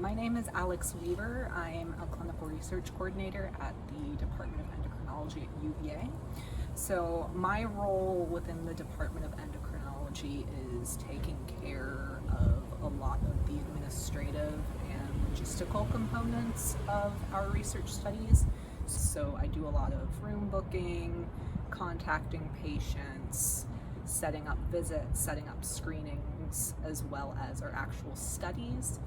My name is Alex Weaver. I'm a clinical research coordinator at the Department of Endocrinology at UVA. So my role within the Department of Endocrinology is taking care of a lot of the administrative and logistical components of our research studies. So I do a lot of room booking, contacting patients, setting up visits, setting up screenings, as well as our actual studies.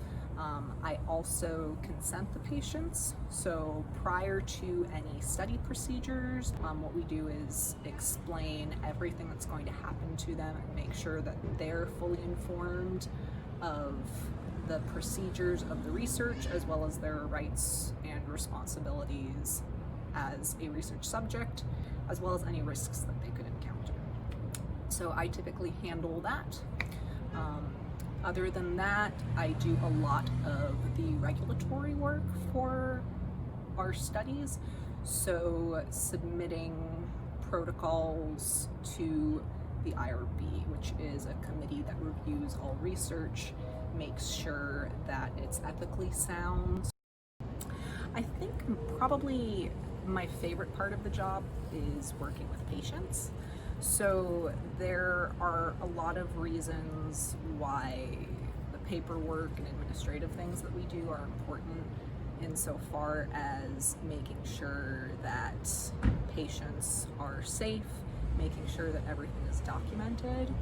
I also consent the patients. So prior to any study procedures, what we do is explain everything that's going to happen to them and make sure that they're fully informed of the procedures of the research, as well as their rights and responsibilities as a research subject, as well as any risks that they could encounter. So I typically handle that. Other than that, I do a lot of the regulatory work for our studies. So submitting protocols to the IRB, which is a committee that reviews all research, makes sure that it's ethically sound. I think probably my favorite part of the job is working with patients. So there are a lot of reasons why the paperwork and administrative things that we do are important insofar as making sure that patients are safe, making sure that everything is documented.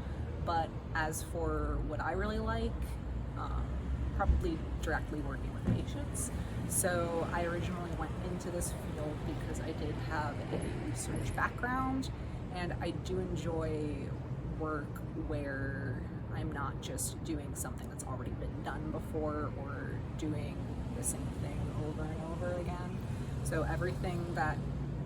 But as for what I really like, probably directly working with patients. So I originally went into this field because I did have a research background, and I do enjoy work where I'm not just doing something that's already been done before or doing the same thing over and over again. So everything that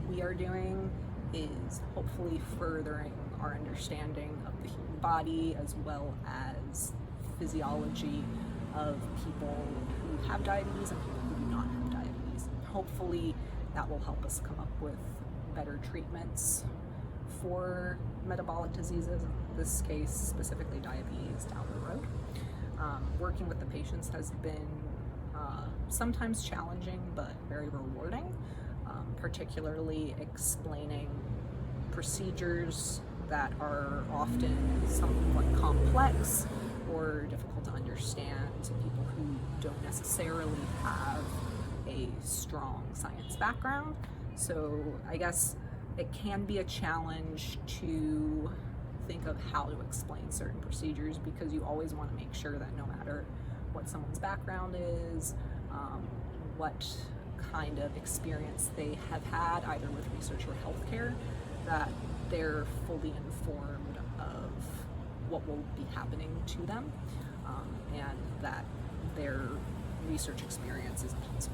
we are doing is hopefully furthering our understanding of the human body, as well as physiology of people who have diabetes and people who do not have diabetes. Hopefully that will help us come up with better treatments for metabolic diseases, in this case specifically diabetes, down the road. Working with the patients has been sometimes challenging but very rewarding, particularly explaining procedures that are often somewhat complex or difficult to understand to people who don't necessarily have a strong science background. So I guess it can be a challenge to think of how to explain certain procedures, because you always want to make sure that no matter what someone's background is, what kind of experience they have had either with research or healthcare, that they're fully informed of what will be happening to them, and that their research experience is not